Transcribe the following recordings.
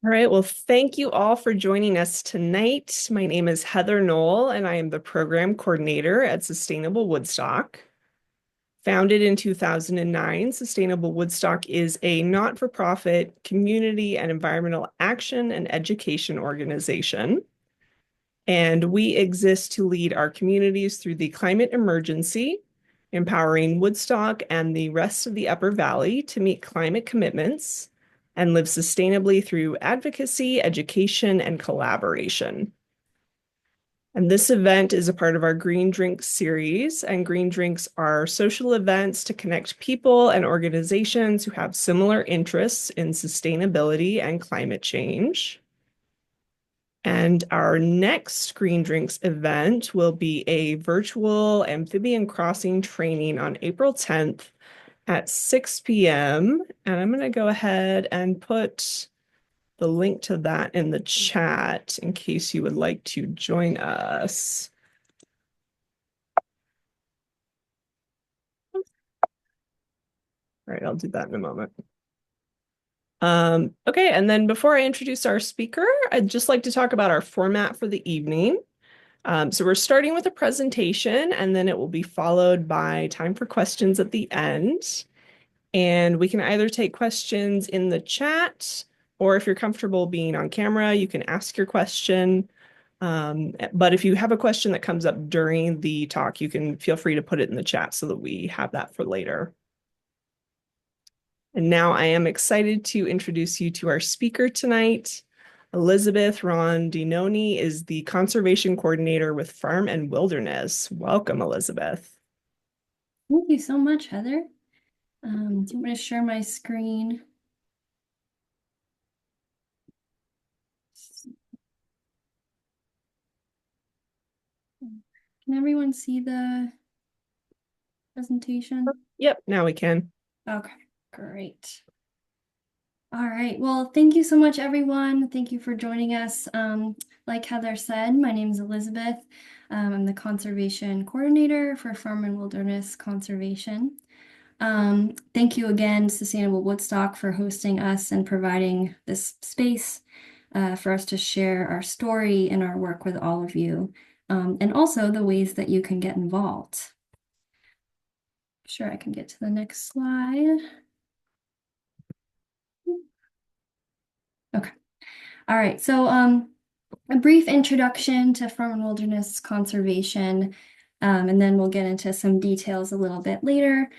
All right, well, thank you all for joining us tonight. My name is Heather Knoll, and I am the program coordinator at Sustainable Woodstock. Founded in 2009, Sustainable Woodstock is a not-for-profit community and environmental action and education organization. And we exist to lead our communities through the climate emergency, empowering Woodstock and the rest of the Upper Valley to meet climate commitments and live sustainably through advocacy, education, and collaboration. And this event is a part of our Green Drinks series, and Green Drinks are social events to connect people and organizations who have similar interests in sustainability and climate change. And our next Green Drinks event will be a virtual amphibian crossing training on April 10th at 6 p.m. And I'm going to go ahead and put the link to that in the chat in case you would like to join us. All right, I'll do that in a moment. Okay, and then before I introduce our speaker, I'd just like to talk about our format for the evening. So we're starting with a presentation, and then it will be followed by time for questions at the end. And we can either take questions in the chat, or if you're comfortable being on camera, you can ask your question. But if you have a question that comes up during the talk, you can feel free to put it in the chat so that we have that for later. And now I am excited to introduce you to our speaker tonight. Elisabeth Rondinone is the conservation coordinator with Farm and Wilderness. Welcome, Elisabeth. Thank you so much, Heather. Do you want me to share my screen? Can everyone see the presentation? Yep, now we can. Okay, great. All right, well, thank you so much, everyone. Thank you for joining us. Like Heather said, my name is Elisabeth. I'm the conservation coordinator for Farm and Wilderness Conservation. Thank you again, Sustainable Woodstock, for hosting us and providing this space for us to share our story and our work with all of you, and also the ways that you can get involved. Sure, I can get to the next slide. Okay. All right. So a brief introduction to Farm and Wilderness Conservation, and then we'll get into some details a little bit later.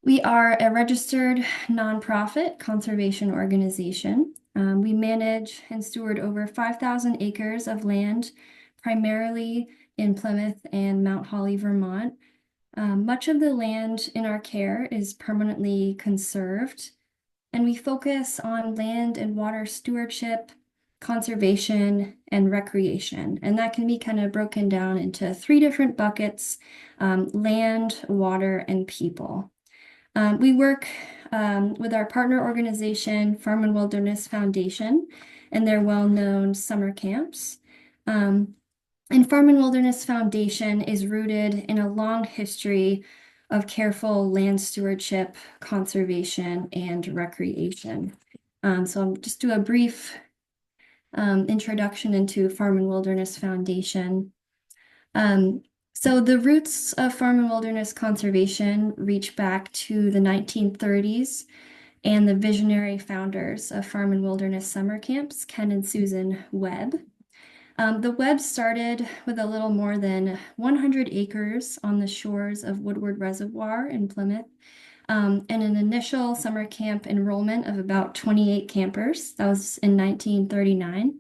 We are a registered nonprofit conservation organization. We manage and steward over 5,000 acres of land, primarily in Plymouth and Mount Holly, Vermont. Much of the land in our care is permanently conserved, and we focus on land and water stewardship, conservation, and recreation. And that can be kind of broken down into three different buckets: land, water, and people. We work with our partner organization, Farm and Wilderness Foundation, and their well-known summer camps. And Farm and Wilderness Foundation is rooted in a long history of careful land stewardship, conservation, and recreation. So I'll just do a brief introduction into Farm and Wilderness Foundation. So the roots of Farm and Wilderness Conservation reach back to the 1930s and the visionary founders of Farm and Wilderness Summer Camps, Ken and Susan Webb. The Webb started with a little more than 100 acres on the shores of Woodward Reservoir in Plymouth, and an initial summer camp enrollment of about 28 campers. That was in 1939.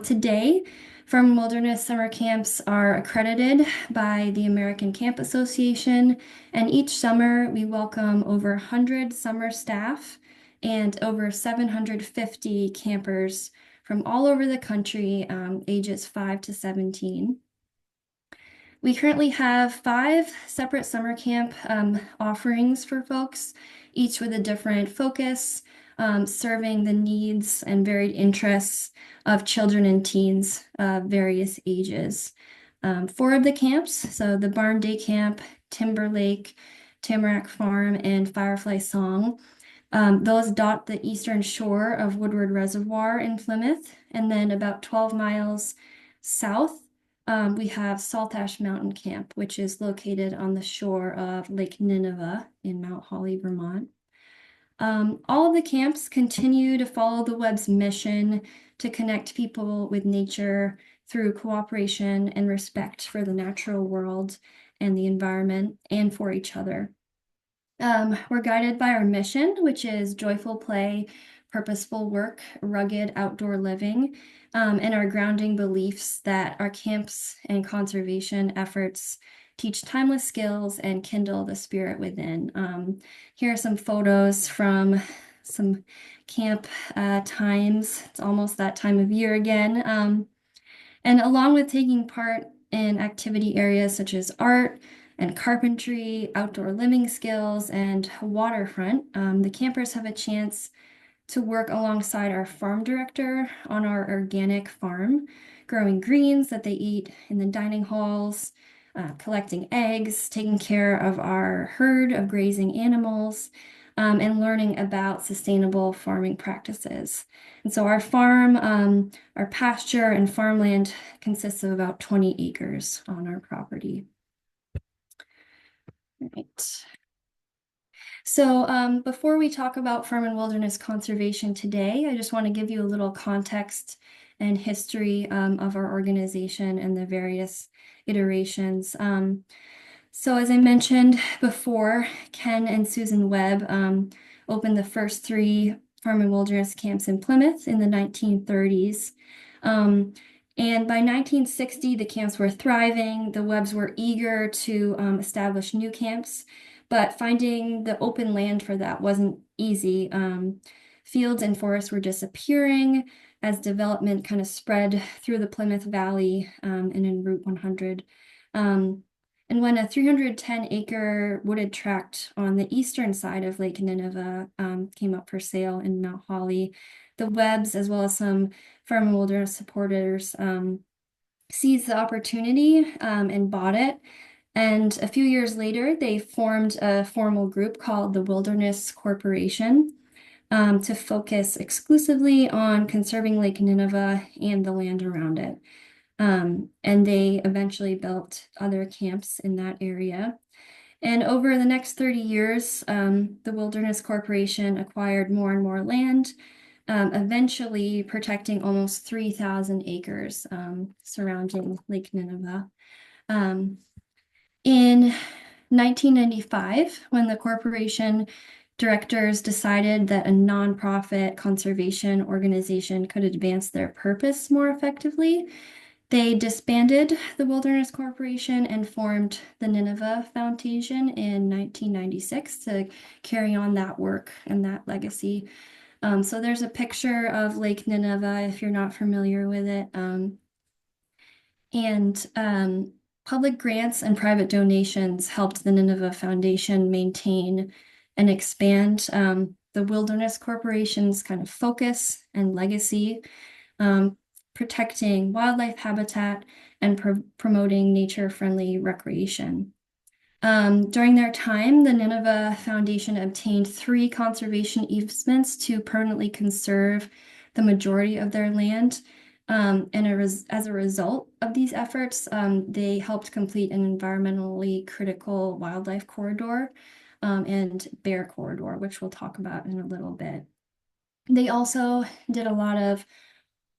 Today, Farm and Wilderness summer camps are accredited by the American Camp Association, and each summer we welcome over 100 summer staff and over 750 campers from all over the country, ages 5 to 17. We currently have 5 separate summer camp offerings for folks, each with a different focus, serving the needs and varied interests of children and teens of various ages. 4 of the camps, so the Barn Day Camp, Timber Lake, Tamarack Farm, and Firefly Song, Those dot the eastern shore of Woodward Reservoir in Plymouth. And then about 12 miles south, we have Saltash Mountain Camp, which is located on the shore of Lake Nineveh in Mount Holly, Vermont. All of the camps continue to follow the web's mission to connect people with nature through cooperation and respect for the natural world and the environment and for each other. We're guided by our mission, which is joyful play, purposeful work, rugged outdoor living, and our grounding beliefs that our camps and conservation efforts teach timeless skills and kindle the spirit within. Here are some photos from some camp times. It's almost that time of year again. And along with taking part in activity areas such as art and carpentry, outdoor living skills, and waterfront, the campers have a chance to work alongside our farm director on our organic farm, growing greens that they eat in the dining halls, collecting eggs, taking care of our herd of grazing animals, and learning about sustainable farming practices. And so our farm, our pasture and farmland consists of about 20 acres on our property. Right. So before we talk about farm and wilderness conservation today, I just want to give you a little context and history of our organization and the various iterations. So as I mentioned before, Ken and Susan Webb opened the first 3 farm and wilderness camps in Plymouth in the 1930s. And by 1960, the camps were thriving. The Webbs were eager to establish new camps, but finding the open land for that wasn't easy. Fields and forests were disappearing as development kind of spread through the Plymouth Valley and in Route 100. And when a 310-acre wooded tract on the eastern side of Lake Nineveh came up for sale in Mount Holly, the Webbs, as well as some farm and wilderness supporters, seized the opportunity and bought it. And a few years later, they formed a formal group called the Wilderness Corporation to focus exclusively on conserving Lake Nineveh and the land around it. And they eventually built other camps in that area. And over the next 30 years, the Wilderness Corporation acquired more and more land, eventually protecting almost 3,000 acres surrounding Lake Nineveh. In 1995, when the corporation directors decided that a nonprofit conservation organization could advance their purpose more effectively, they disbanded the Wilderness Corporation and formed the Nineveh Foundation in 1996 to carry on that work and that legacy. So there's a picture of Lake Nineveh if you're not familiar with it. And public grants and private donations helped the Nineveh Foundation maintain and expand the Wilderness Corporation's kind of focus and legacy, protecting wildlife habitat and promoting nature-friendly recreation. During their time, the Nineveh Foundation obtained 3 conservation easements to permanently conserve the majority of their land. And as a result of these efforts, they helped complete an environmentally critical wildlife corridor and bear corridor, which we'll talk about in a little bit. They also did a lot of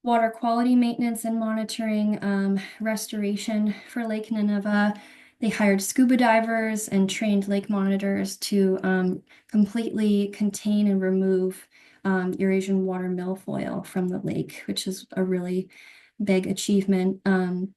water quality maintenance and monitoring, restoration for Lake Nineveh. They hired scuba divers and trained lake monitors to completely contain and remove Eurasian water milfoil from the lake, which is a really big achievement. And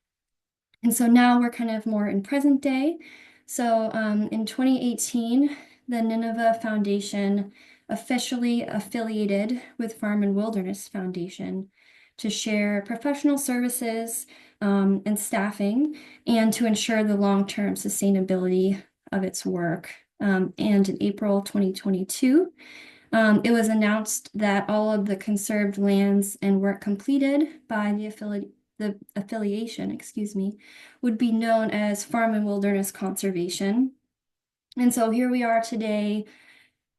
so now we're kind of more in present day. So in 2018, the Nineveh Foundation officially affiliated with Farm and Wilderness Foundation to share professional services and staffing and to ensure the long-term sustainability of its work. And in April 2022, it was announced that all of the conserved lands and work completed by the affiliation, would be known as Farm and Wilderness Conservation. And so here we are today,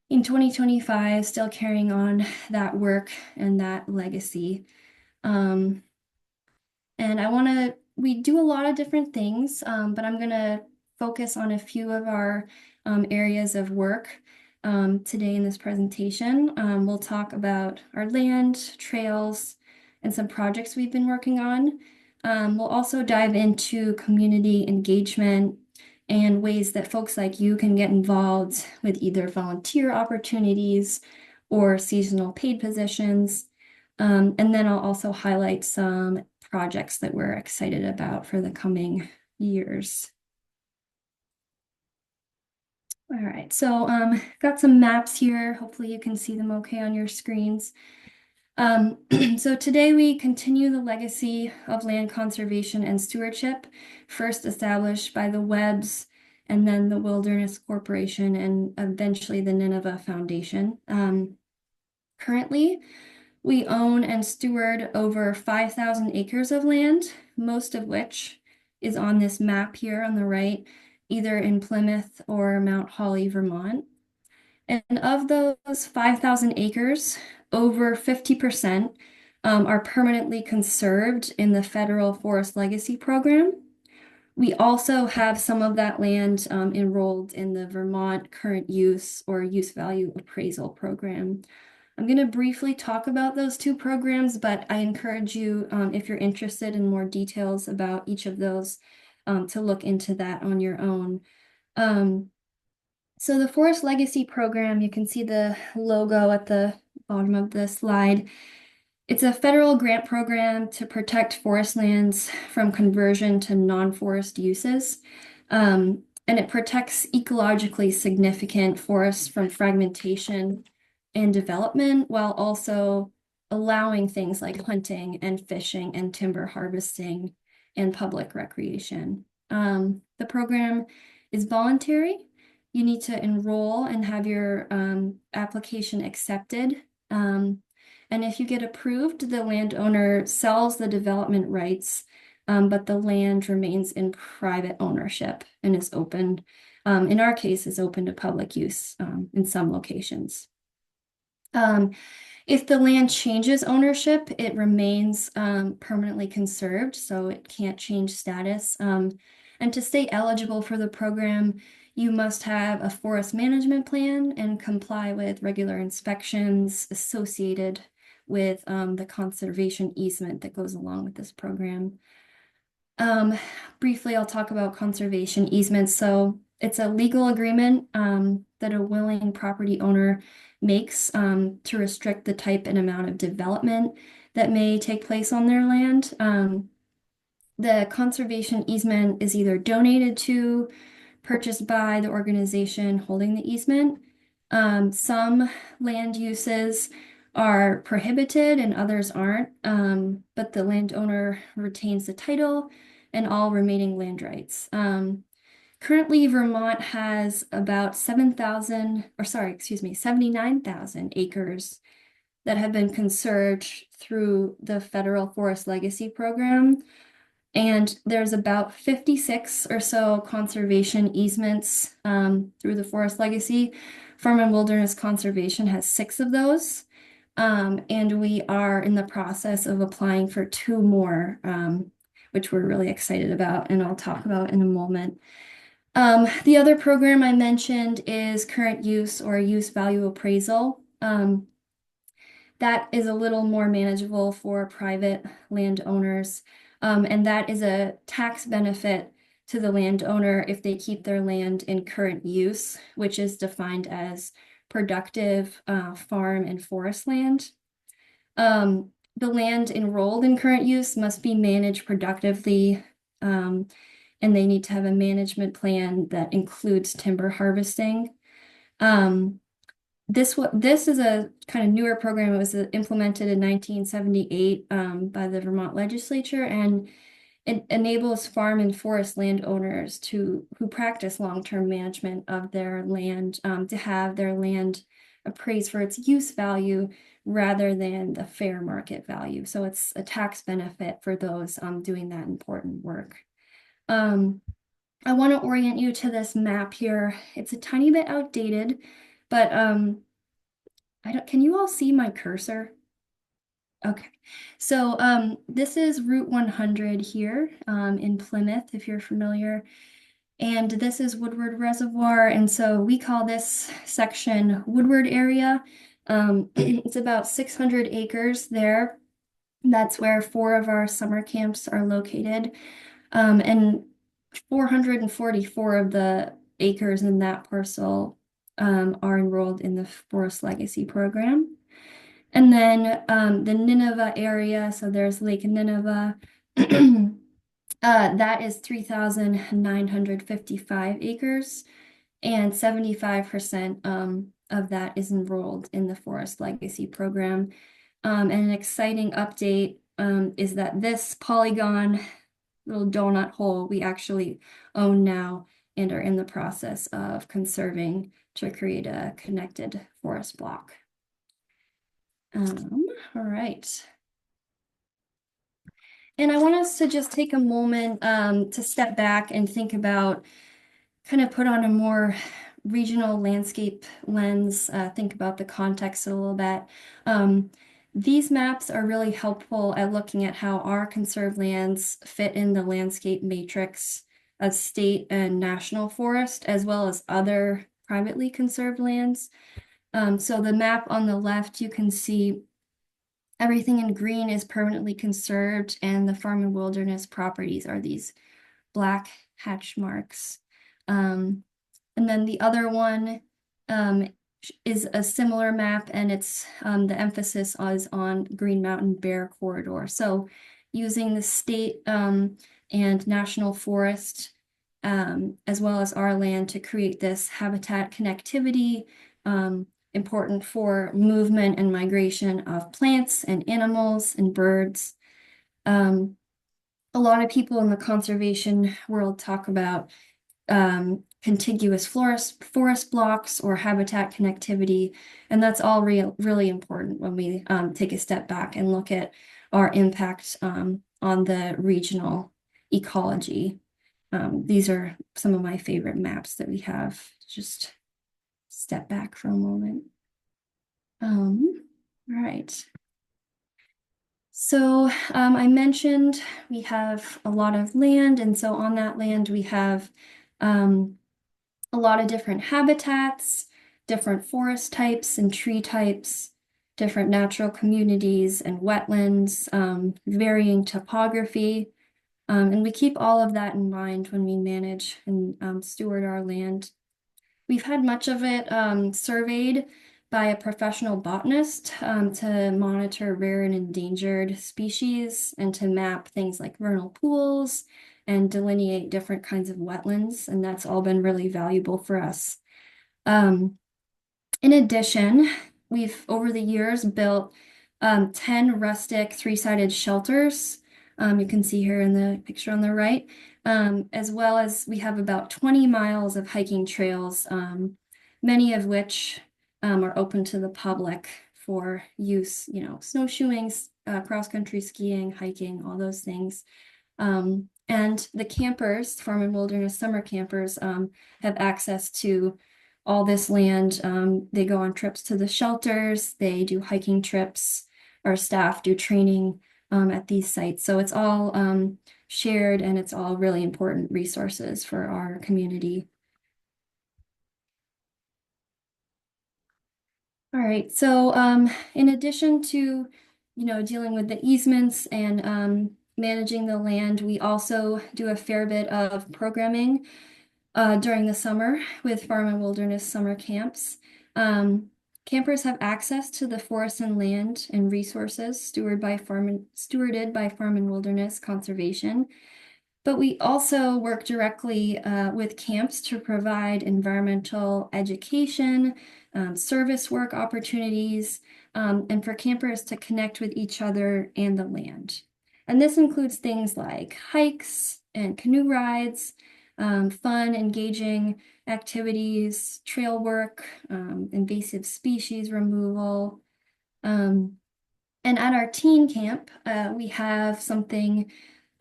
in 2025, still carrying on that work and that legacy. Um, and we do a lot of different things, but I'm going to focus on a few of our areas of work today in this presentation. We'll talk about our land, trails, and some projects we've been working on. We'll also dive into community engagement and ways that folks like you can get involved with either volunteer opportunities or seasonal paid positions. And then I'll also highlight some projects that we're excited about for the coming years. All right, so got some maps here. Hopefully you can see them okay on your screens. So today we continue the legacy of land conservation and stewardship, first established by the Webbs and then the Wilderness Corporation and eventually the Nineveh Foundation. Currently, we own and steward over 5,000 acres of land, most of which is on this map here on the right, either in Plymouth or Mount Holly, Vermont. And of those 5,000 acres, over 50% are permanently conserved in the Federal Forest Legacy Program. We also have some of that land enrolled in the Vermont Current Use or Use Value Appraisal Program. I'm going to briefly talk about those two programs, but I encourage you, if you're interested in more details about each of those, to look into that on your own. So the Forest Legacy Program, you can see the logo at the bottom of the slide. It's a federal grant program to protect forest lands from conversion to non-forest uses. And it protects ecologically significant forests from fragmentation and development while also allowing things like hunting and fishing and timber harvesting and public recreation. The program is voluntary. You need to enroll and have your application accepted. And if you get approved, the landowner sells the development rights, but the land remains in private ownership and is open, in our case, is open to public use in some locations. If the land changes ownership, it remains permanently conserved, so it can't change status. And to stay eligible for the program, you must have a forest management plan and comply with regular inspections associated with the conservation easement that goes along with this program. Briefly, I'll talk about conservation easements. So it's a legal agreement that a willing property owner makes to restrict the type and amount of development that may take place on their land. The conservation easement is either donated to, purchased by the organization holding the easement. Some land uses are prohibited and others aren't, but the landowner retains the title and all remaining land rights. Currently, Vermont has about 79,000 acres that have been conserved through the Federal Forest Legacy Program. And there's about 56 or so conservation easements through the Forest Legacy. Farm and Wilderness Conservation has 6 of those. And we are in the process of applying for 2 more, which we're really excited about, and I'll talk about in a moment. The other program I mentioned is current use or use value appraisal. That is a little more manageable for private landowners. And that is a tax benefit to the landowner if they keep their land in current use, which is defined as productive farm and forest land. The land enrolled in current use must be managed productively, and they need to have a management plan that includes timber harvesting. This is a kind of newer program. It was implemented in 1978 by the Vermont legislature, and it enables farm and forest landowners who practice long-term management of their land to have their land appraised for its use value rather than the fair market value. So it's a tax benefit for those doing that important work. I want to orient you to this map here. It's a tiny bit outdated, But can you all see my cursor? Okay. So this is Route 100 here in Plymouth, if you're familiar. And this is Woodward Reservoir. And so we call this section Woodward area. It's about 600 acres there. That's where 4 of our summer camps are located. And 444 of the acres in that parcel are enrolled in the Forest Legacy program. And then the Nineveh area, so there's Lake Nineveh. That is 3,955 acres, and 75% of that is enrolled in the Forest Legacy program. And an exciting update is that this polygon, little donut hole, we actually own now and are in the process of conserving to create a connected forest block. All right. And I want us to just take a moment to step back and think about, kind of put on a more regional landscape lens, think about the context a little bit. These maps are really helpful at looking at how our conserved lands fit in the landscape matrix of state and national forest, as well as other privately conserved lands. So the map on the left, you can see everything in green is permanently conserved, and the farm and wilderness properties are these black hatch marks. And then the other one is a similar map, and it's the emphasis is on Green Mountain Bear Corridor. So using the state and national forest as well as our land to create this habitat connectivity, important for movement and migration of plants and animals and birds. A lot of people in the conservation world talk about contiguous forest blocks or habitat connectivity, and that's all really important when we take a step back and look at our impact on the regional ecology. These are some of my favorite maps that we have. Just step back for a moment. All right. So I mentioned we have a lot of land, and so on that land we have a lot of different habitats, different forest types and tree types, different natural communities and wetlands, varying topography. And we keep all of that in mind when we manage and steward our land. We've had much of it surveyed by a professional botanist to monitor rare and endangered species and to map things like vernal pools and delineate different kinds of wetlands. And that's all been really valuable for us. In addition, we've over the years built 10 rustic 3-sided shelters. You can see here in the picture on the right, as well as we have about 20 miles of hiking trails, many of which are open to the public for use, snowshoeing, cross-country skiing, hiking, all those things. And the campers, farm and wilderness summer campers, have access to all this land. They go on trips to the shelters, they do hiking trips, our staff do training at these sites. So it's all shared, and it's all really important resources for our community. All right, so in addition to, dealing with the easements and managing the land, we also do a fair bit of programming during the summer with farm and wilderness summer camps. Campers have access to the forest and land and resources stewarded by farm and wilderness conservation. But we also work directly with camps to provide environmental education, service work opportunities, and for campers to connect with each other and the land. And this includes things like hikes and canoe rides, fun, engaging activities, trail work, invasive species removal. And at our teen camp, we have something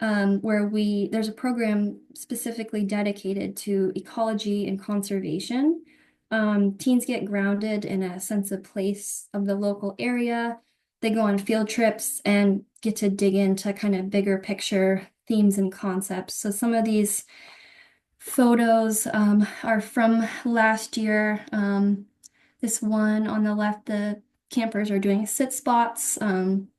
where there's a program specifically dedicated to ecology and conservation. Teens get grounded in a sense of place of the local area. They go on field trips and get to dig into kind of bigger picture themes and concepts. So some of these photos are from last year. This one on the left, the campers are doing sit spots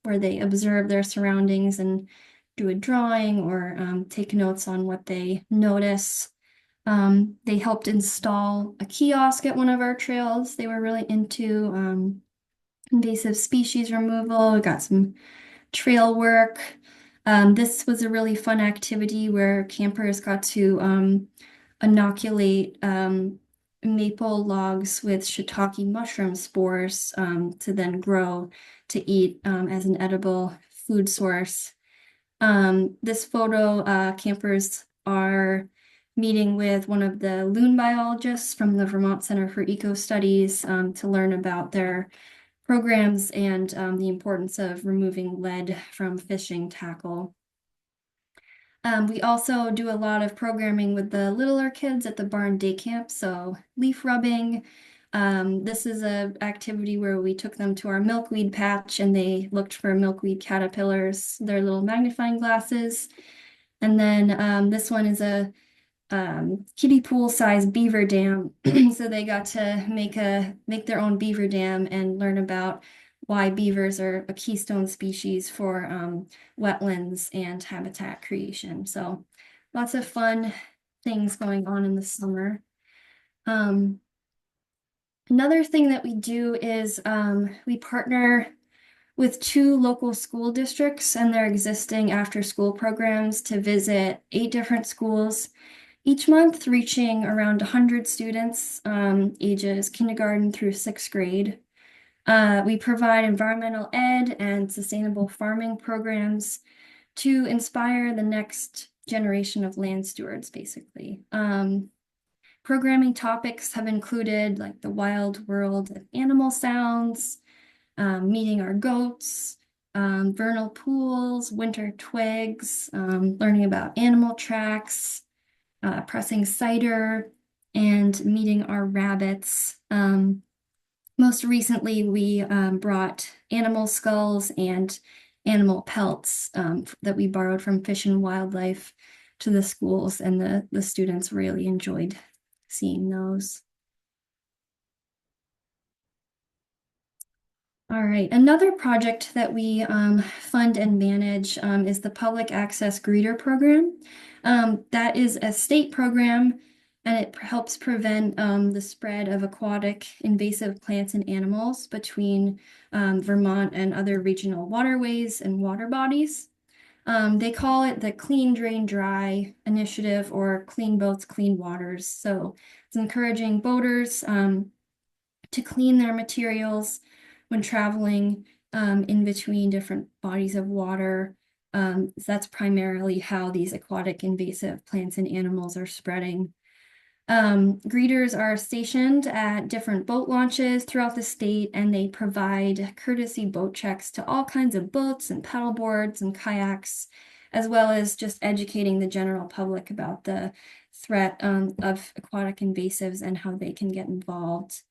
where they observe their surroundings and do a drawing or take notes on what they notice. They helped install a kiosk at one of our trails. They were really into invasive species removal. We got some trail work. This was a really fun activity where campers got to inoculate maple logs with shiitake mushroom spores to then grow to eat as an edible food source. This photo, campers are meeting with one of the loon biologists from the Vermont Center for Eco Studies to learn about their programs and the importance of removing lead from fishing tackle. We also do a lot of programming with the littler kids at the barn day camp, so leaf rubbing. This is an activity where we took them to our milkweed patch and they looked for milkweed caterpillars, their little magnifying glasses. And then this one is a kiddie pool sized beaver dam. So they got to make their own beaver dam and learn about why beavers are a keystone species for wetlands and habitat creation. So lots of fun things going on in the summer. Um, Another thing that we do is we partner with two local school districts and their existing after-school programs to visit 8 different schools each month, reaching around 100 students, ages kindergarten through 6th grade. We provide environmental ed and sustainable farming programs to inspire the next generation of land stewards, basically. Programming topics have included like the wild world of animal sounds, meeting our goats, vernal pools, winter twigs, learning about animal tracks, pressing cider, and meeting our rabbits. Most recently, we brought animal skulls and animal pelts that we borrowed from Fish and Wildlife to the schools, and the students really enjoyed seeing those. All right, another project that we fund and manage is the Public Access Greeter Program. That is a state program and it helps prevent the spread of aquatic invasive plants and animals between Vermont and other regional waterways and water bodies. They call it the Clean Drain Dry Initiative or Clean Boats, Clean Waters. So it's encouraging boaters to clean their materials when traveling in between different bodies of water. That's primarily how these aquatic invasive plants and animals are spreading. Greeters are stationed at different boat launches throughout the state, and they provide courtesy boat checks to all kinds of boats and paddle boards and kayaks, as well as just educating the general public about the threat of aquatic invasives and how they can get involved.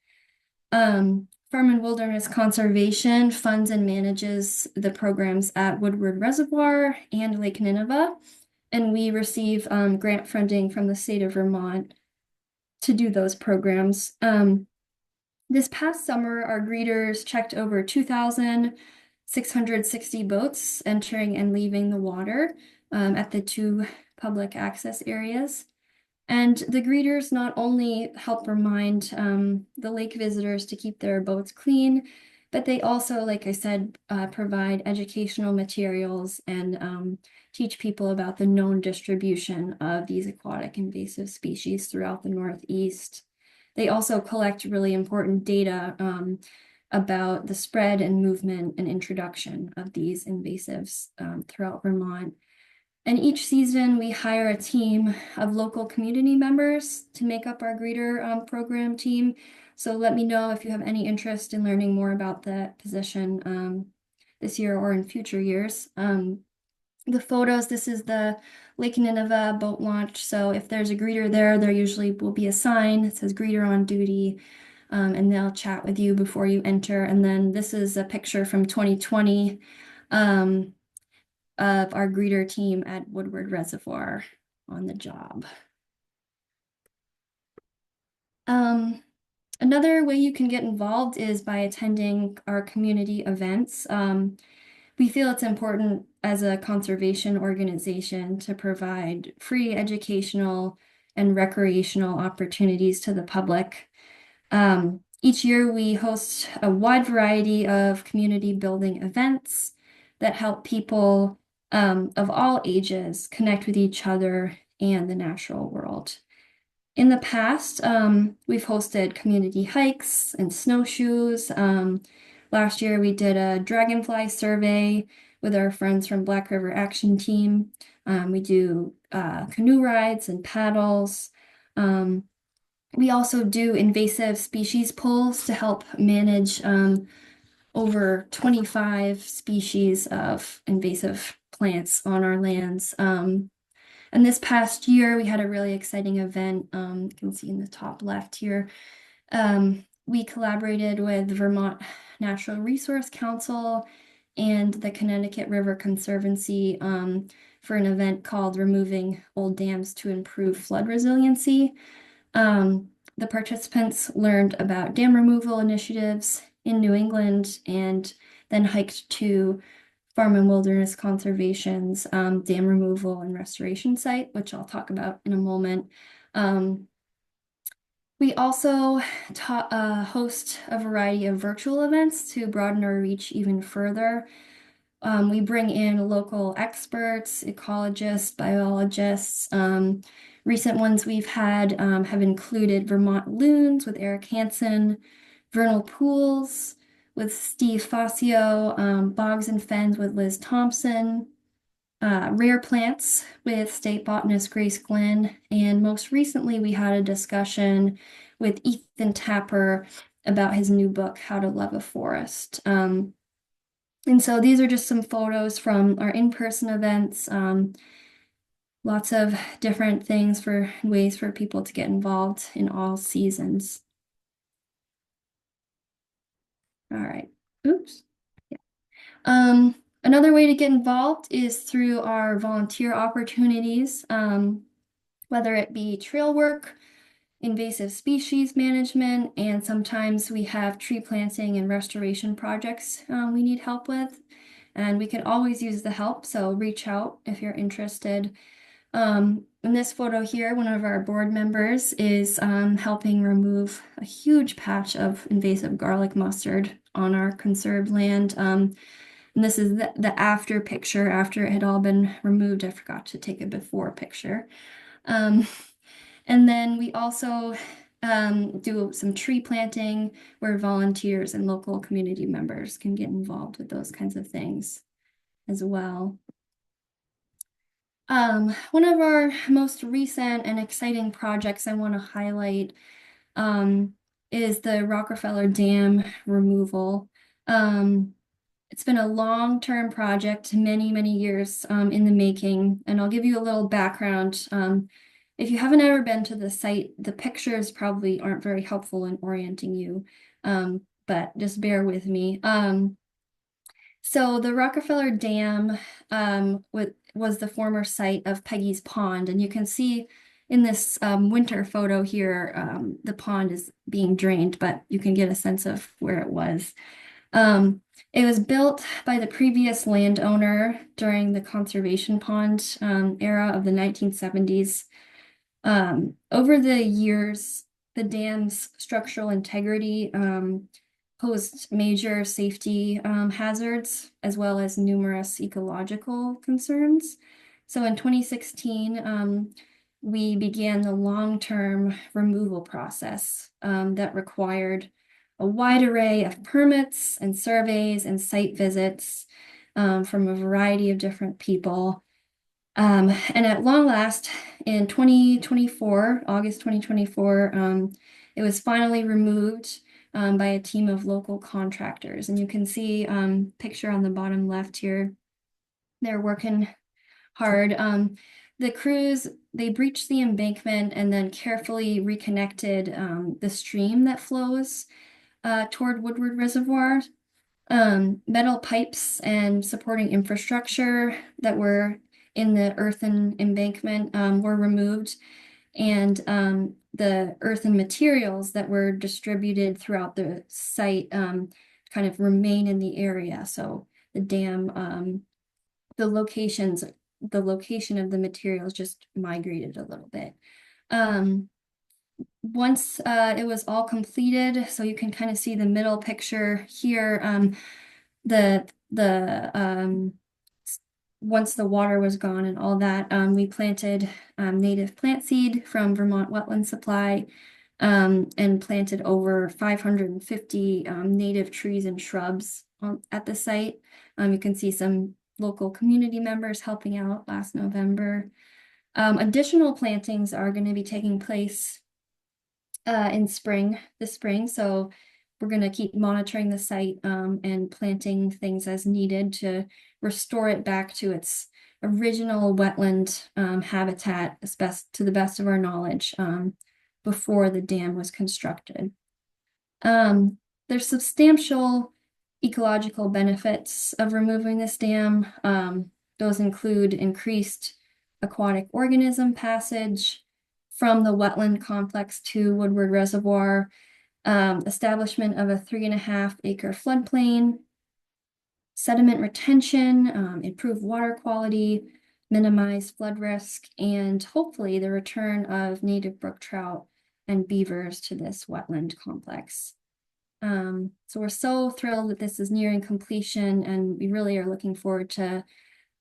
Farm and Wilderness Conservation funds and manages the programs at Woodward Reservoir and Lake Nineveh, and we receive grant funding from the state of Vermont to do those programs. This past summer, our greeters checked over 2,660 boats entering and leaving the water at the 2 public access areas. And the greeters not only help remind the lake visitors to keep their boats clean, but they also, like I said, provide educational materials and teach people about the known distribution of these aquatic invasive species throughout the Northeast. They also collect really important data about the spread and movement and introduction of these invasives throughout Vermont. And each season, we hire a team of local community members to make up our greeter program team. So let me know if you have any interest in learning more about that position this year or in future years. the photos, this is the Lake Nineveh boat launch. So if there's a greeter there, there usually will be a sign that says greeter on duty, and they'll chat with you before you enter. And then this is a picture from 2020 um, of our greeter team at Woodward Reservoir on the job. Um, Another way you can get involved is by attending our community events. We feel it's important as a conservation organization to provide free educational and recreational opportunities to the public. Each year, we host a wide variety of community building events that help people of all ages connect with each other and the natural world. In the past, we've hosted community hikes and snowshoes. Last year, we did a dragonfly survey with our friends from Black River Action Team. We do canoe rides and paddles. We also do invasive species pulls to help manage over 25 species of invasive plants on our lands. And this past year, we had a really exciting event. You can see in the top left here. We collaborated with the Vermont Natural Resource Council and the Connecticut River Conservancy for an event called Removing Old Dams to Improve Flood Resiliency. The participants learned about dam removal initiatives in New England and then hiked to Farm and Wilderness Conservation's dam removal and restoration site, which I'll talk about in a moment. We also host a variety of virtual events to broaden our reach even further. We bring in local experts, ecologists, biologists. Recent ones we've had have included Vermont loons with Eric Hansen, vernal pools with Steve Fascio, bogs and fens with Liz Thompson, rare plants with state botanist Grace Glenn, and most recently we had a discussion with Ethan Tapper about his new book, How to Love a Forest. And so these are just some photos from our in-person events. Lots of different things for ways for people to get involved in all seasons. All right. Oops. Yeah. Another way to get involved is through our volunteer opportunities, whether it be trail work, invasive species management, and sometimes we have tree planting and restoration projects we need help with. And we can always use the help, so reach out if you're interested. In this photo here, one of our board members is helping remove a huge patch of invasive garlic mustard on our conserved land. And this is the after picture after it had all been removed. I forgot to take a before picture. And then we also do some tree planting where volunteers and local community members can get involved with those kinds of things as well. One of our most recent and exciting projects I want to highlight is the Rockefeller Dam removal. It's been a long-term project, many, many years in the making, and I'll give you a little background. If you haven't ever been to the site, the pictures probably aren't very helpful in orienting you, but just bear with me. So the Rockefeller Dam was the former site of Peggy's Pond, and you can see in this winter photo here, the pond is being drained, but you can get a sense of where it was. It was built by the previous landowner during the conservation pond era of the 1970s. Over the years, the dam's structural integrity posed major safety hazards as well as numerous ecological concerns. So in 2016, we began the long-term removal process that required a wide array of permits and surveys and site visits from a variety of different people. And at long last, in 2024, August 2024, it was finally removed by a team of local contractors. And you can see picture on the bottom left here. They're working hard. The crews, they breached the embankment and then carefully reconnected the stream that flows toward Woodward Reservoir. Metal pipes and supporting infrastructure that were in the earthen embankment were removed, and the earthen materials that were distributed throughout the site kind of remain in the area. So the dam, the locations, the location of the materials just migrated a little bit. Once it was all completed, so you can kind of see the middle picture here, the once the water was gone and all that, we planted native plant seed from Vermont Wetland Supply, and planted over 550 native trees and shrubs at the site. You can see some local community members helping out last November. Additional plantings are going to be taking place in this spring. So we're going to keep monitoring the site and planting things as needed to restore it back to its original wetland habitat to the best of our knowledge before the dam was constructed. There's substantial ecological benefits of removing this dam. Those include increased aquatic organism passage from the wetland complex to Woodward Reservoir, establishment of a 3.5-acre floodplain, sediment retention, improved water quality, minimize flood risk, and hopefully the return of native brook trout and beavers to this wetland complex. So we're so thrilled that this is nearing completion, and we really are looking forward to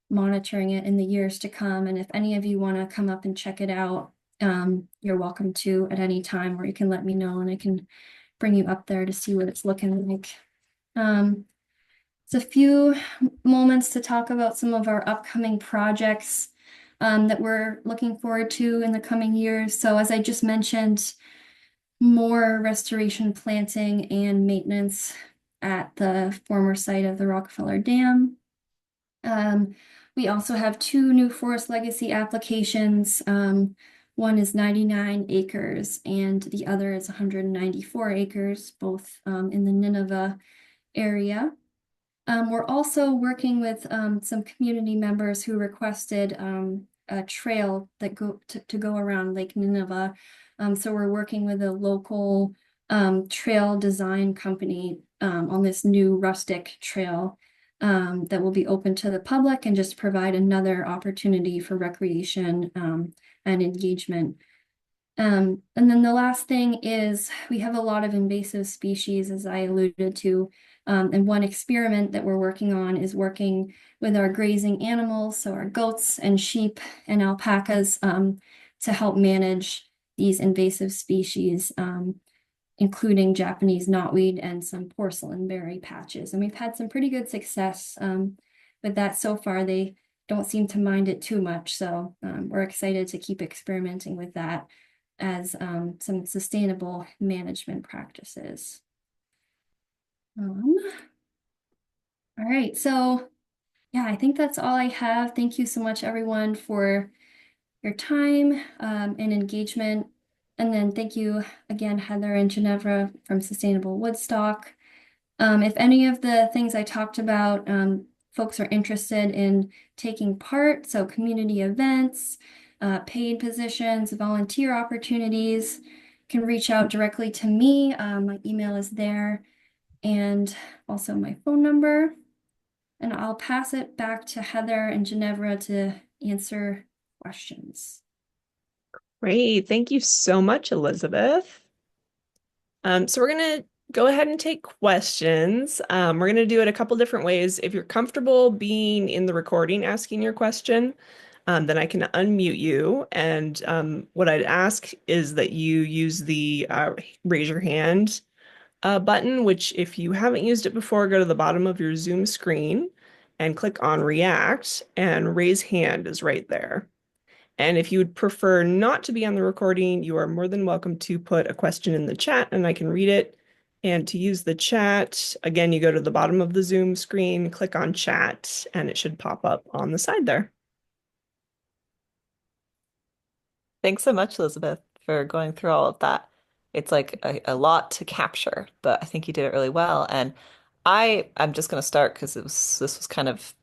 monitoring it in the years to come. And if any of you want to come up and check it out, you're welcome to at any time, or you can let me know and I can bring you up there to see what it's looking like. It's a few moments to talk about some of our upcoming projects that we're looking forward to in the coming years. So as I just mentioned, more restoration, planting, and maintenance at the former site of the Rockefeller Dam. We also have 2 new forest legacy applications. One is 99 acres and the other is 194 acres, both in the Nineveh area. We're also working with some community members who requested a trail that to go around Lake Nineveh. So we're working with a local trail design company on this new rustic trail that will be open to the public and just provide another opportunity for recreation and engagement. And then the last thing is we have a lot of invasive species, as I alluded to. And one experiment that we're working on is working with our grazing animals, so our goats and sheep and alpacas, to help manage these invasive species, including Japanese knotweed and some porcelain berry patches. And we've had some pretty good success with that so far. They don't seem to mind it too much. So we're excited to keep experimenting with that as some sustainable management practices. All right, so yeah, I think that's all I have. Thank you so much, everyone, for your time and engagement. And then thank you again, Heather and Ginevra from Sustainable Woodstock. If any of the things I talked about, folks are interested in taking part, so community events, paid positions, volunteer opportunities, can reach out directly to me. My email is there, and also my phone number. And I'll pass it back to Heather and Ginevra to answer questions. Great. Thank you so much, Elizabeth. So we're going to go ahead and take questions. We're going to do it a couple different ways. If you're comfortable being in the recording asking your question, then I can unmute you. And what I'd ask is that you use the raise your hand button, which if you haven't used it before, go to the bottom of your Zoom screen and click on React, and raise hand is right there. And if you would prefer not to be on the recording, you are more than welcome to put a question in the chat and I can read it. And to use the chat, again, you go to the bottom of the Zoom screen, click on chat, and it should pop up on the side there. Thanks so much, Elizabeth, for going through all of that. It's like a lot to capture, but I think you did it really well. And I'm just going to start because this was kind of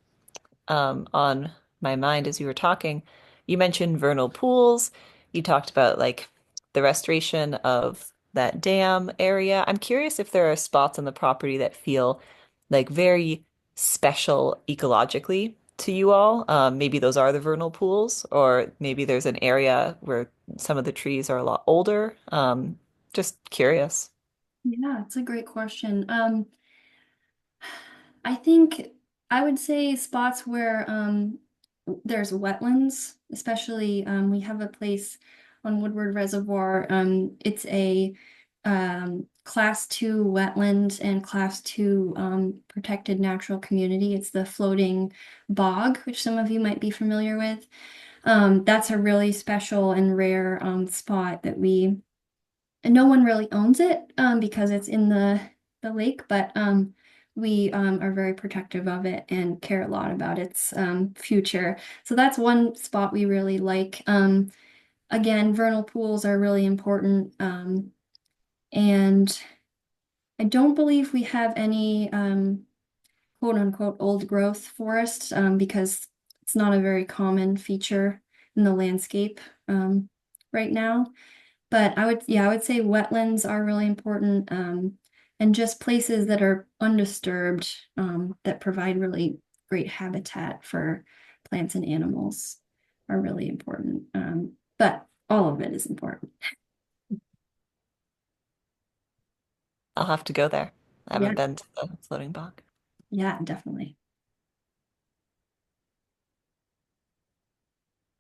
on my mind as you were talking. You mentioned vernal pools. You talked about like the restoration of that dam area. I'm curious if there are spots on the property that feel like very special ecologically to you all. Maybe those are the vernal pools, or maybe there's an area where some of the trees are a lot older. Just curious. Yeah, it's a great question. I think I would say spots where there's wetlands, especially we have a place on Woodward Reservoir. It's a class 2 wetland and class 2 protected natural community. It's the floating bog, which some of you might be familiar with. That's a really special and rare spot that and no one really owns it because it's in the lake, but we are very protective of it and care a lot about its future. So that's one spot we really like. Again, vernal pools are really important, and I don't believe we have any quote unquote old growth forest because it's not a very common feature in the landscape right now. But yeah, I would say wetlands are really important, and just places that are undisturbed, that provide really great habitat for plants and animals are really important. But all of it is important. I'll have to go there. I Yeah, haven't been to the floating bog. yeah, definitely.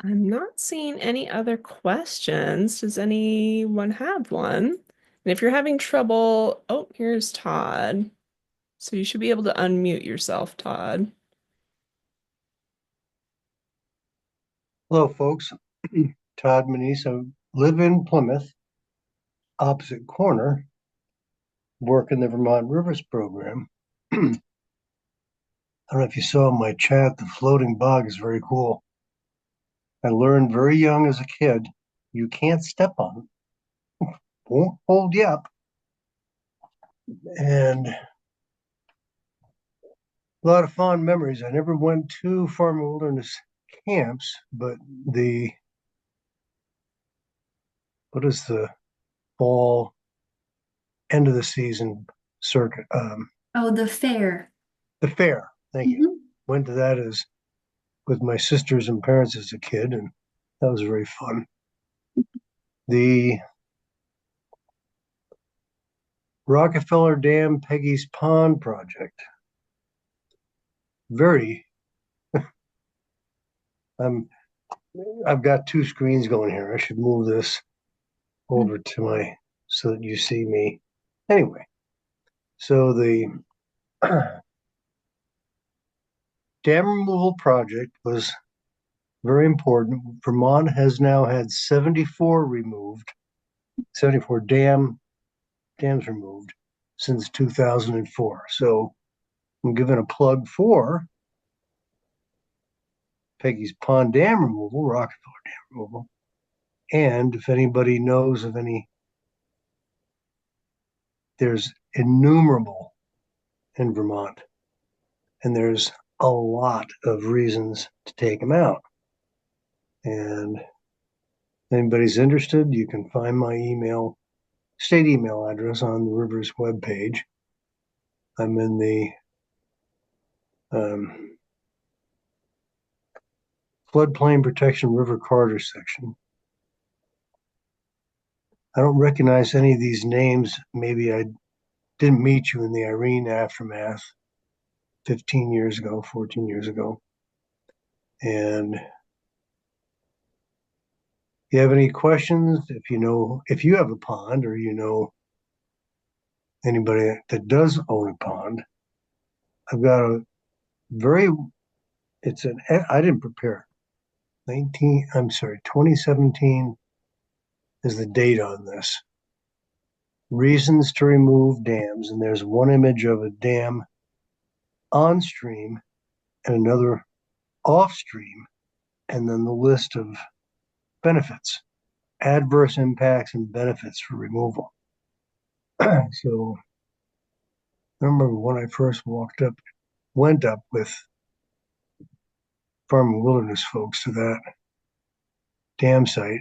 I'm not seeing any other questions. Does anyone have one? And if you're having trouble, oh, here's Todd. So you should be able to unmute yourself, Todd. Hello, folks. Todd Manise. I live in Plymouth, opposite corner, work in the Vermont Rivers program. I don't know if you saw in my chat, the floating bog is very cool. I learned very young as a kid, you can't step on it, won't hold you up. And a lot of fond memories. I never went to farm wilderness camps, but the, what is the fall, end of the season circuit? Oh, the fair. The fair. Thank you. Mhm. Went to that as with my sisters and parents as a kid, and that was very fun. The Rockefeller Dam Peggy's Pond project. Very. I'm. I've got two screens going here. I should move this over to my so that you see me. Anyway, so the dam removal project was very important. Vermont has now had 74 removed, 74 dams removed since 2004. So I'm giving a plug for Peggy's Pond Dam removal, Rockefeller Dam removal. And if anybody knows of any, there's innumerable in Vermont, and there's a lot of reasons to take them out. And if anybody's interested, you can find my state email address on the Rivers webpage. I'm in the um, floodplain protection river corridor section. I don't recognize any of these names. Maybe I didn't meet you in the Irene aftermath 15 years ago, 14 years ago. And if you have any questions, if you have a pond or you know anybody that does own a pond, I've got a very, I didn't prepare. 2017 is the date on this. Reasons to remove dams. And there's one image of a dam on stream and another off stream, and then the list of benefits. adverse impacts and benefits for removal. So I remember when I first went up with Farm and Wilderness folks to that dam site.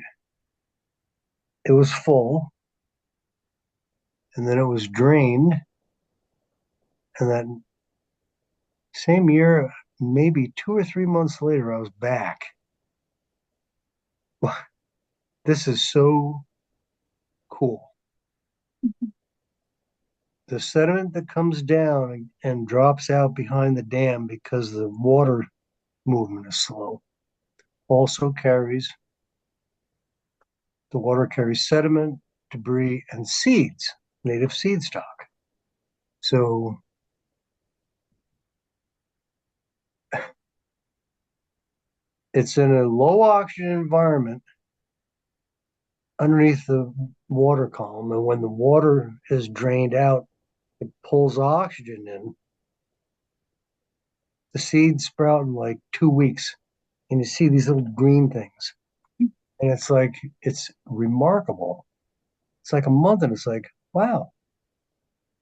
It was full, and then it was drained, and that same year, maybe 2 or 3 months later, I was back. This is so cool. The sediment that comes down and drops out behind the dam because the water movement is slow also carries sediment, debris, and seeds, native seed stock. So it's in a low oxygen environment underneath the water column. And when the water is drained out, it pulls oxygen in. The seeds sprout in like 2 weeks, and you see these little green things. And it's remarkable. It's like a month, and it's like, wow,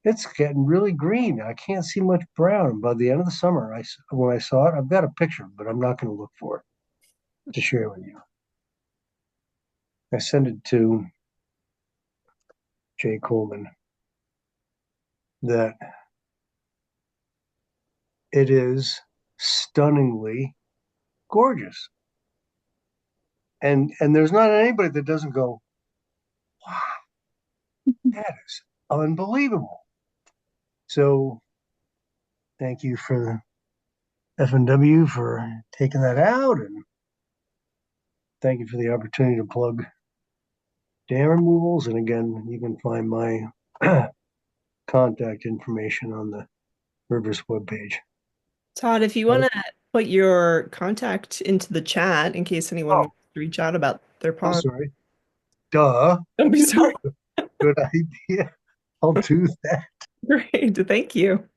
it's getting really green. I can't see much brown. By the end of the summer, when I saw it, I've got a picture, but I'm not going to look for it to share with you. I sent it to Jay Coleman that it is stunningly gorgeous. And there's not anybody that doesn't go, wow, that is unbelievable. So thank you for the FNW for taking that out, and thank you for the opportunity to plug dam removals. And again, you can find my contact information on the Rivers webpage. Todd, if you want to put your contact into the chat in case anyone Oh, wants to reach out about their I'm pond. sorry. Duh. Don't be sorry. Good idea. I'll do that. Great. Thank you.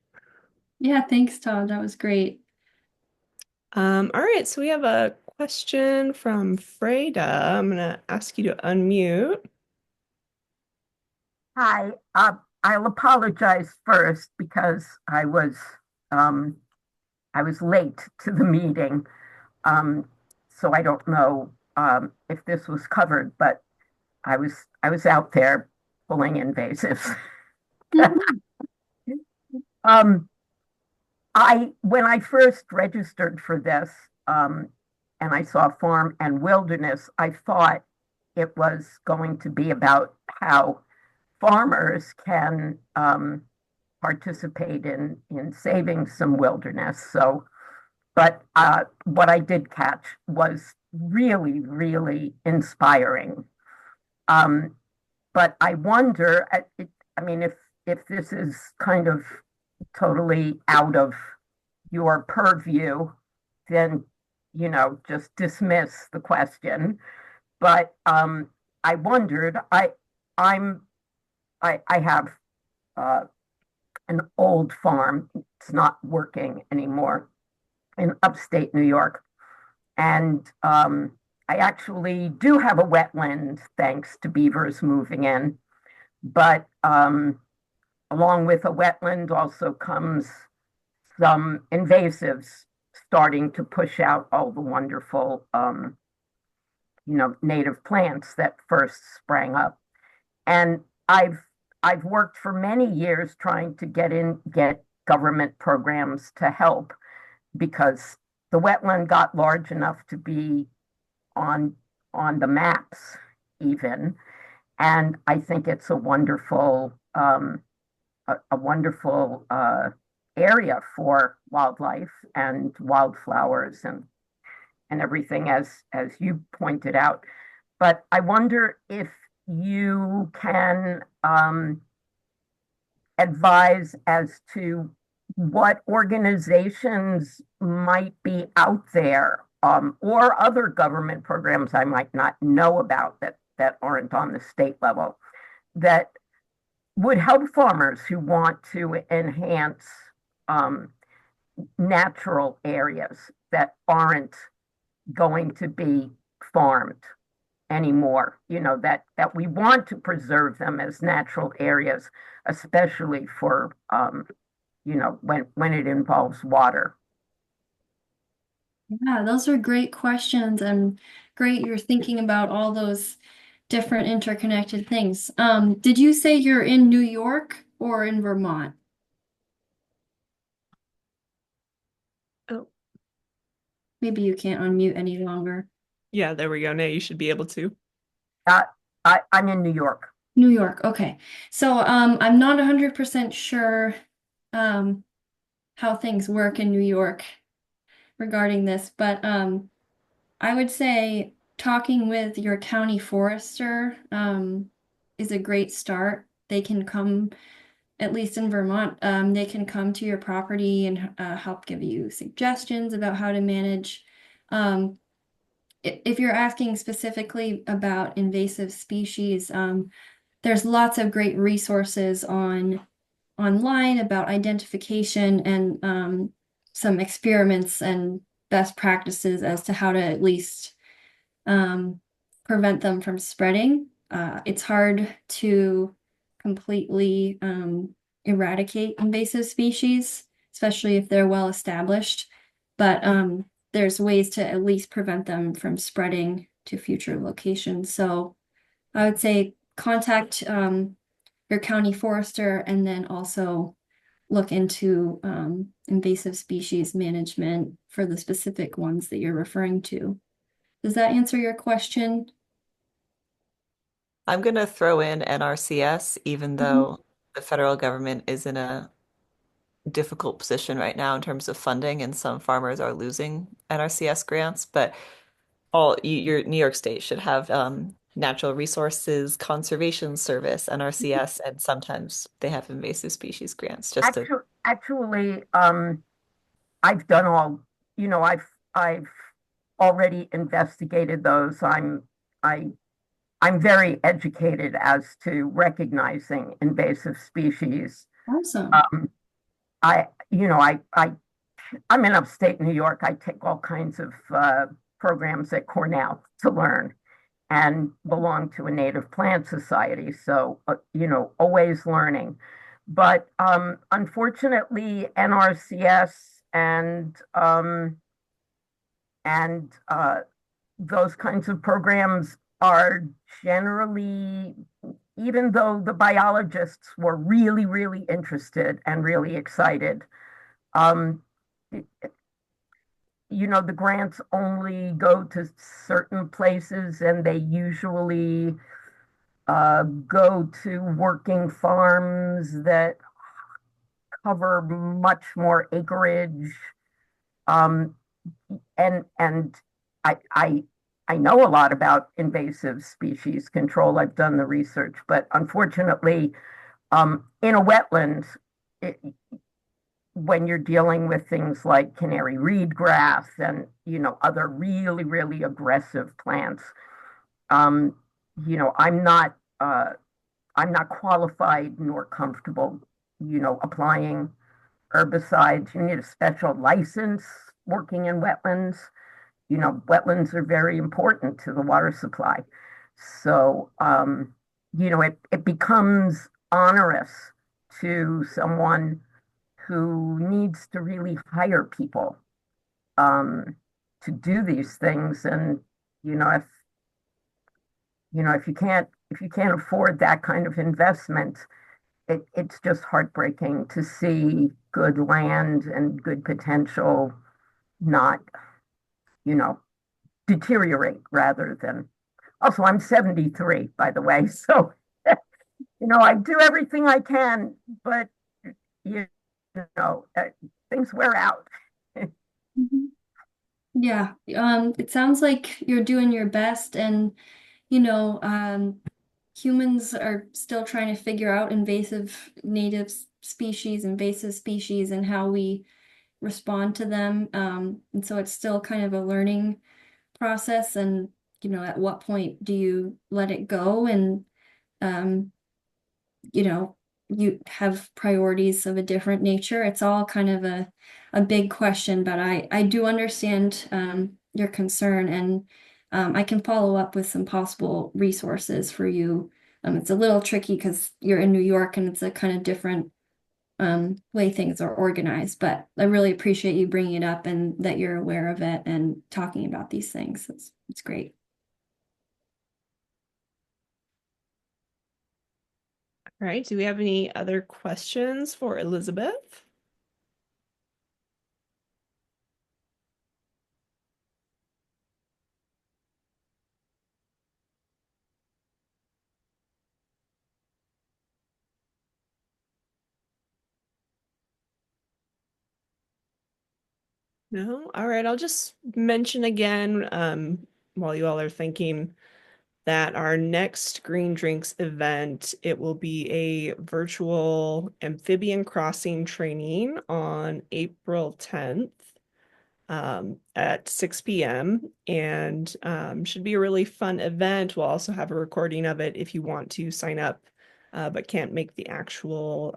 Yeah, thanks, Todd. That was great. All right, so we have a question from Freda. I'm gonna ask you to unmute. Hi, I'll apologize first because um, I was late to the meeting. So I don't know if this was covered, but I was out there pulling invasives. Um, when I first registered for this, and I saw farm and wilderness, I thought it was going to be about how farmers can participate in saving some wilderness. So, but what I did catch was really, really inspiring. Um, but I wonder, I mean, if this is kind of totally out of your purview, then just dismiss the question. But I wondered, I'm I have uh, an old farm. It's not working anymore in upstate New York. And I actually do have a wetland thanks to beavers moving in. But along with a wetland also comes some invasives starting to push out all the wonderful, native plants that first sprang up. And I've worked for many years trying to get government programs to help because the wetland got large enough to be on on the maps even. And I think it's a wonderful area for wildlife and wildflowers and everything as you pointed out. But I wonder if you can advise as to what organizations might be out there, or other government programs I might not know about that aren't on the state level that would help farmers who want to enhance um, natural areas that aren't going to be farmed anymore, that we want to preserve them as natural areas, especially for, when it involves water. Yeah, those are great questions and great you're thinking about all those different interconnected things. Did you say you're in New York or in Vermont? Oh, Maybe you can't unmute any longer. yeah, there we go. Now you should be able to. Uh, I'm in New York. New York, okay. So I'm not 100% sure um, how things work in New York regarding this, but I would say talking with your county forester is a great start. They can come, at least in Vermont, they can come to your property and help give you suggestions about how to manage. Um, if you're asking specifically about invasive species, there's lots of great resources online about identification and some experiments and best practices as to how to at least um, prevent them from spreading. It's hard to completely eradicate invasive species, especially if they're well established. But there's ways to at least prevent them from spreading to future locations. So I would say contact your county forester and then also look into invasive species management for the specific ones that you're referring to. Does that answer your question? I'm going to throw in NRCS, even Mhm. though the federal government is in a difficult position right now in terms of funding, and some farmers are losing NRCS grants. But your New York State should have Natural Resources Conservation Service, NRCS, and sometimes they have invasive species grants just to. Actually, I've done all, I've already investigated those. I, I'm very educated as to recognizing invasive species. Awesome. Um, I'm in upstate New York. I take all kinds of programs at Cornell to learn and belong to a native plant society. So, always learning. But unfortunately, NRCS and those kinds of programs are generally, even though the biologists were really, really interested and really excited, um, the grants only go to certain places and they usually go to working farms that cover much more acreage. Um, and I know a lot about invasive species control. I've done the research, but unfortunately, in a wetland, it, when you're dealing with things like canary reed grass and other really really aggressive plants, um, I'm not qualified nor comfortable applying herbicides. You need a special license working in wetlands. Wetlands are very important to the water supply. So, it becomes onerous to someone who needs to really hire people um, to do these things. And, you know, if, if you can't afford that kind of investment, it's just heartbreaking to see good land and good potential not, you know, deteriorate rather than. Also, I'm 73, by the way. So, I do everything I can, but, you know, uh, things wear out. Mhm. Yeah, it sounds like you're doing your best, and humans are still trying to figure out invasive species, and how we respond to them. And so it's still kind of a learning process. And at what point do you let it go? And um, you know, you have priorities of a different nature. It's all kind of a big question, but I do understand your concern, and I can follow up with some possible resources for you. It's a little tricky because you're in New York and it's a kind of different way things are organized, but I really appreciate you bringing it up and that you're aware of it and talking about these things. It's great. All right. Do we have any other questions for Elisabeth? No? All right. I'll just mention again, while you all are thinking, that our next Green Drinks event, it will be a virtual amphibian crossing training on April 10th at 6 p.m. and should be a really fun event. We'll also have a recording of it if you want to sign up but can't make the actual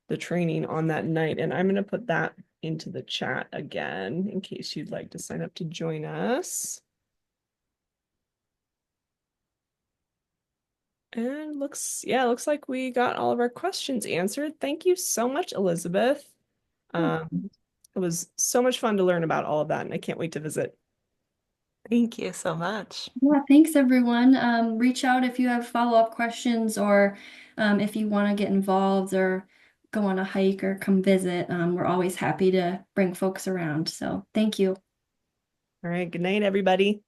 the training on that night. And I'm going to put that into the chat again in case you'd like to sign up to join us. And looks like we got all of our questions answered. Thank you so much, Elisabeth. It was so much fun to learn about all of that, and I can't wait to visit. Thank you so much. Yeah, thanks everyone. Reach out if you have follow-up questions or if you want to get involved or go on a hike or come visit. We're always happy to bring folks around. So thank you. All right, good night, everybody.